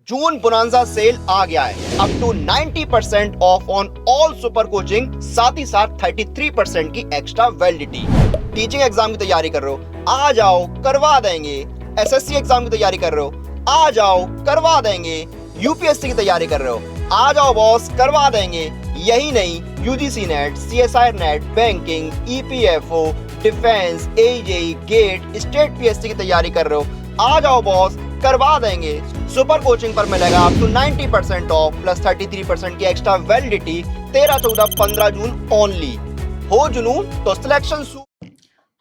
जून bonanza cell आ गया है। Up to 90% off on all super coaching, साथ ही साथ 33% की एक्स्ट्रा वैलिडिटी। टीचिंग एग्जाम की तैयारी कर रहे हो, आ जाओ करवा देंगे। एसएससी एग्जाम की तैयारी कर रहे हो, आ जाओ करवा देंगे। यूपीएससी की तैयारी कर रहे हो, आ जाओ बॉस करवा देंगे। यही नहीं, UGC NET, CSI NET, banking, EPFO, defence, AJE, GATE, state PSC की तैयारी कर रहे हो, आ जाओ बॉस करवा देंगे। सुपर कोचिंग पर मिलेगा अप टू 90% ऑफ प्लस 33% की एक्स्ट्रा वैलिडिटी। 13, 14, 15 जून ओनली। हो जुनून तो selection.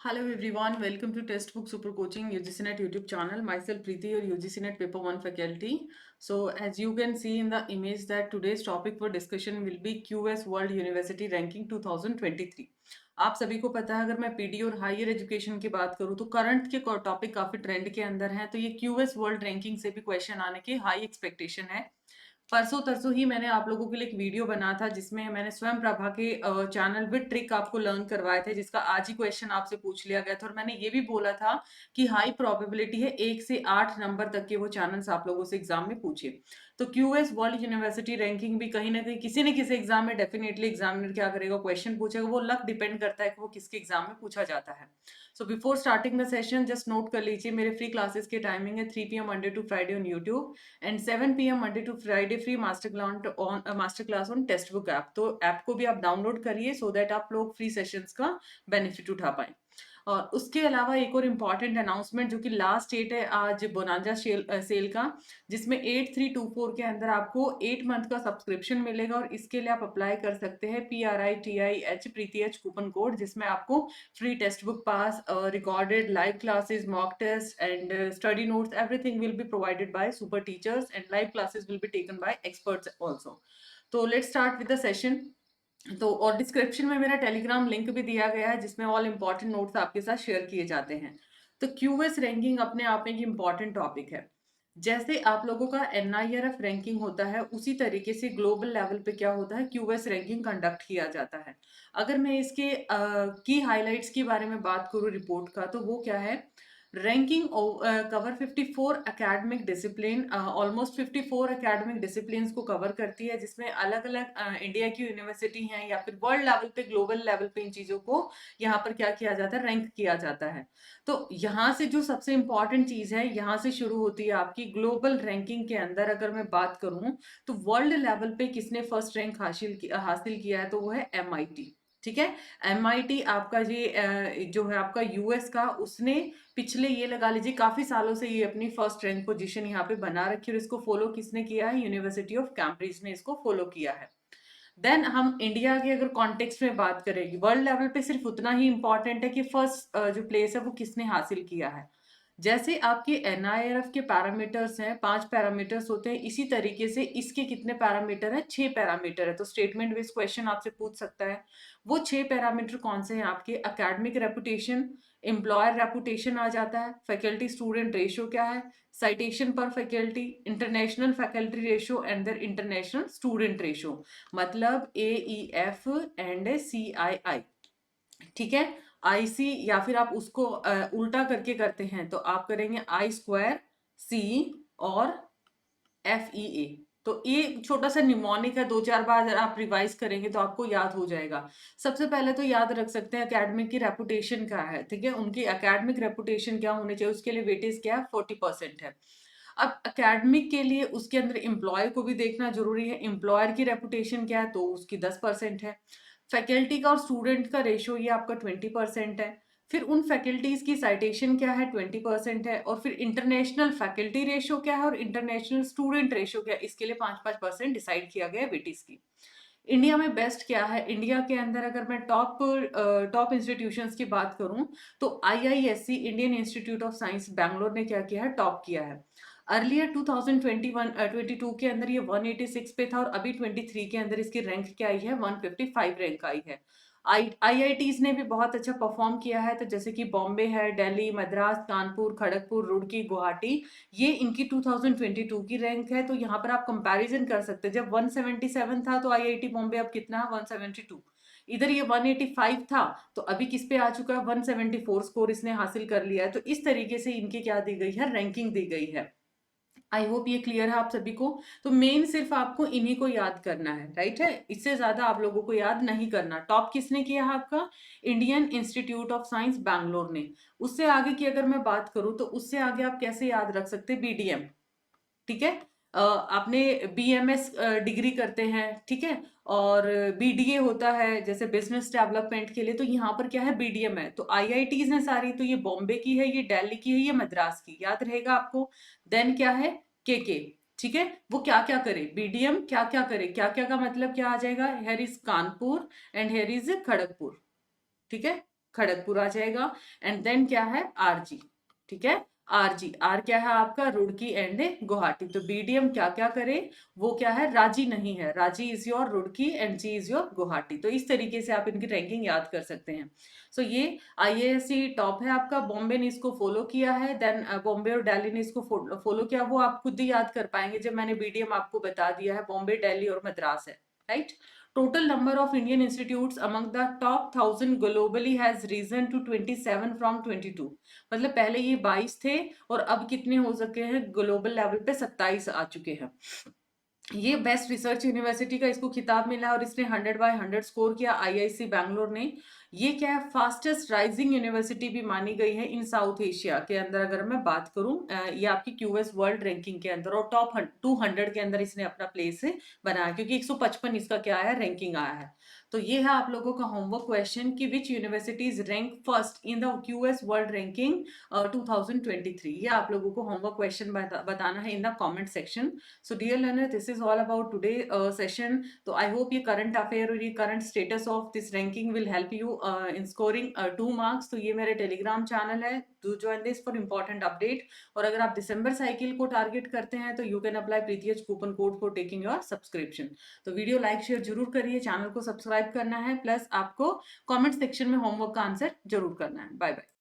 Hello everyone, welcome to Textbook Super Coaching UGCNet YouTube channel. Myself Preeti, your UGCNet Paper 1 faculty. So as you can see in the image that today's topic for discussion will be QS World University Ranking 2023. आप सभी को पता है, अगर मैं PD और higher education की बात करूं तो करंट के टॉपिक काफी ट्रेंड के अंदर हैं, तो ये क्यूएस वर्ल्ड रैंकिंग से भी क्वेश्चन आने की हाई एक्सपेक्टेशन है। परसों तरसों ही मैंने आप लोगों के लिए एक वीडियो बना था जिसमें मैंने स्वयं प्रभा के चैनल विद ट्रिक आपको लर्न करवाए थे, जिसका आज ही क्वेश्चन आपसे पूछ लिया गया था। और मैंने ये भी बोला था कि हाई प्रोबेबिलिटी है 1 से 8 नंबर तक के वो चैनल्स आप लोगों से एग्जाम में पूछे। तो क्यूएस वर्ल्ड यूनिवर्सिटी रैंकिंग भी कहीं ना कहीं किसी न किसी एग्जाम में डेफिनेटली एग्जामिनर क्या करेगा, क्वेश्चन पूछेगा। वो लक डिपेंड करता है कि वो किसके एग्जाम में पूछा जाता है। So before starting the session just note कर लीजिए, मेरे फ्री क्लासेस की टाइमिंग है 3 PM Monday to Friday on YouTube and 7 PM Monday to Friday free master class on textbook app. तो ऐप को भी आप डाउनलोड करिए सो दैट आप लोग फ्री सेशंस का बेनिफिट उठा पाए। और उसके अलावा एक और इम्पॉर्टेंट अनाउंसमेंट, जो कि लास्ट डेट है आज बोनांजा सेल का, जिसमें 8324 के अंदर आपको 8 मंथ का सब्सक्रिप्शन मिलेगा। और इसके लिए आप अप्लाई कर सकते हैं PRITIH प्रीति एच कूपन कोड, जिसमें आपको free text book pass, recorded live classes, mock tests and study notes, everything will be provided by super teachers and live classes will be taken by experts also. तो let's start with the session. तो और description में मेरा Telegram link भी दिया गया है जिसमें ऑल इंपॉर्टेंट नोट्स आपके साथ शेयर किए जाते हैं। तो क्यूएस रैंकिंग अपने आप में एक इम्पॉर्टेंट टॉपिक है। जैसे आप लोगों का NIRF रैंकिंग होता है, उसी तरीके से ग्लोबल लेवल पे क्या होता है, क्यूएस रैंकिंग कंडक्ट किया जाता है। अगर मैं इसके की हाइलाइट्स के बारे में बात करूँ रिपोर्ट का, तो वो क्या है, ranking cover 54 academic discipline, almost 54 academic discipline को कवर करती है, जिसमें अलग अलग इंडिया की यूनिवर्सिटी हैं या फिर वर्ल्ड लेवल पे, ग्लोबल लेवल पे इन चीजों को यहाँ पर क्या किया जाता है, रैंक किया जाता है। तो यहाँ से जो सबसे इंपॉर्टेंट चीज है, यहाँ से शुरू होती है आपकी ग्लोबल रैंकिंग के अंदर। अगर मैं बात करूं तो वर्ल्ड लेवल पे किसने फर्स्ट रैंक हासिल किया है, तो वो है MIT। ठीक है, MIT आपका ये जो है आपका यूएस का, उसने पिछले ये लगा लीजिए काफी सालों से ये अपनी फर्स्ट रैंक पोजीशन यहाँ पे बना रखी है। और इसको फॉलो किसने किया है, यूनिवर्सिटी ऑफ कैम्ब्रिज ने इसको फॉलो किया है। देन हम इंडिया के अगर कॉन्टेक्स्ट में बात करेंगे, वर्ल्ड लेवल पे सिर्फ उतना ही इंपॉर्टेंट है कि फर्स्ट जो प्लेस है वो किसने हासिल किया है। जैसे आपके NIRF के पैरामीटर्स हैं, 5 पैरामीटर्स होते हैं, इसी तरीके से इसके कितने पैरामीटर है, 6 पैरामीटर है। तो स्टेटमेंट बेस्ड क्वेश्चन आपसे पूछ सकता है। वो 6 पैरामीटर कौन से हैं आपके, एकेडमिक रेपुटेशन, एम्प्लॉयर रेपुटेशन आ जाता है, फैकल्टी स्टूडेंट रेशियो क्या है, साइटेशन पर faculty, international faculty ratio and their international student ratio, मतलब AEF एंड CII। ठीक है, IC, या फिर आप उसको उल्टा करके करते हैं तो आप करेंगे I² C और FEA। तो ये छोटा सा निमोनिक है, 2-4 बार अगर आप रिवाइज करेंगे तो आपको याद हो जाएगा। सबसे पहले तो याद रख सकते हैं एकेडमिक की रेपुटेशन क्या है। ठीक है, उनकी एकेडमिक रेपुटेशन क्या होनी चाहिए, उसके लिए वेटेज क्या है, 40% है। अब एकेडमिक के लिए उसके अंदर एम्प्लॉय को भी देखना जरूरी है, एम्प्लॉयर की रेपुटेशन क्या है, तो उसकी 10% है। फैकल्टी का और स्टूडेंट का रेशियो ये आपका 20% है। फिर उन फैकल्टीज की साइटेशन क्या है, 20% है। और फिर इंटरनेशनल फैकल्टी रेशियो क्या है और इंटरनेशनल स्टूडेंट रेशियो क्या है, इसके लिए 5-5% डिसाइड किया गया है वेटीज की। इंडिया में बेस्ट क्या है, इंडिया के अंदर अगर मैं टॉप इंस्टीट्यूशंस की बात करूं तो IISc Indian institute of science Bangalore ने क्या किया है, टॉप किया है। अर्लियर 2022 के अंदर ये 186 पे था और अभी 23 के अंदर इसकी रैंक क्या आई है, 155 रैंक आई है। IITs ने भी बहुत अच्छा परफॉर्म किया है, तो जैसे कि बॉम्बे है, दिल्ली, मद्रास, कानपुर, खड़गपुर, रुड़की, गुवाहाटी, ये इनकी 2022 की रैंक है। तो यहाँ पर आप कंपैरिजन कर सकते हैं, जब 177 था तो IIT बॉम्बे अब कितना है, 172। इधर ये 185 था तो अभी किस पे आ चुका है, 174 स्कोर इसने हासिल कर लिया है। तो इस तरीके से इनकी क्या दी गई है, रैंकिंग दी गई है। आई होप ये क्लियर है आप सभी को। तो मेन सिर्फ आपको इन्हीं को याद करना है, राइट है, इससे ज्यादा आप लोगों को याद नहीं करना। टॉप किसने किया है आपका? Indian institute of science Bangalore ने। उससे आगे की अगर मैं बात करूं तो उससे आगे आप कैसे याद रख सकते हैं? बीडीएम, ठीक है। आपने बीएमएस डिग्री करते हैं, ठीक है, और बीडीए होता है जैसे बिजनेस डेवलपमेंट के लिए, तो यहाँ पर क्या है? बीडीएम है। तो आईआईटीज हैं सारी, तो ये बॉम्बे की है, ये दिल्ली की है, ये मद्रास की, याद रहेगा आपको। देन क्या है? के, ठीक है। वो क्या क्या करे? बीडीएम क्या क्या करे? क्या क्या का मतलब क्या आ जाएगा? Here is Kanpur and here is Kharagpur, ठीक है, खड़गपुर आ जाएगा। एंड देन क्या है? आरजी, ठीक है। आरजी, आर क्या है आपका? रुड़की एंड गुवाहाटी। तो बीडीएम क्या क्या करे? वो क्या है? रांची नहीं है, Ranchi is your Roorkee and G is your Guwahati. तो इस तरीके से आप इनकी रैंकिंग याद कर सकते हैं। सो ये आईएएससी टॉप है आपका। बॉम्बे ने इसको फॉलो किया है, देन बॉम्बे और दिल्ली ने इसको फॉलो किया। वो आप खुद ही याद कर पाएंगे जब मैंने बीडीएम आपको बता दिया है। बॉम्बे, दिल्ली और मद्रास है, right. Total number of Indian institutes among the top 1000 globally has risen to 27 from 22। मतलब पहले ये 22 थे और अब कितने हो सके हैं? ग्लोबल लेवल पे 27 आ चुके हैं। ये बेस्ट रिसर्च यूनिवर्सिटी का इसको खिताब मिला और इसने 100/100 स्कोर किया, आईआईसी बैंगलोर ने। ये क्या है? फास्टेस्ट राइजिंग यूनिवर्सिटी भी मानी गई है इन साउथ एशिया के अंदर। अगर मैं बात करूं ये आपकी क्यूएस वर्ल्ड रैंकिंग के अंदर, और टॉप 200 के अंदर इसने अपना प्लेस बनाया, क्योंकि 155 इसका क्या है? रैंकिंग आया है। तो ये है आप लोगों का होमवर्क क्वेश्चन कि which universities rank first in the QS world ranking 2023। ये आप लोगों को होमवर्क क्वेश्चन बताना है in the comment section. So dear learner, this is all about today session. तो आई होप ये करंट अफेयर और ये current status of this ranking will help you in scoring 2 marks. तो ये मेरे टेलीग्राम चैनल है, do join this for important update. और अगर आप दिसंबर साइकिल को टारगेट करते हैं तो यू कैन अप्लाई प्रीतियज coupon code for taking your subscription. तो वीडियो लाइक शेयर जरूर करिए, चैनल को सब्सक्राइब करना है, प्लस आपको कमेंट सेक्शन में होमवर्क का आंसर जरूर करना है। Bye bye.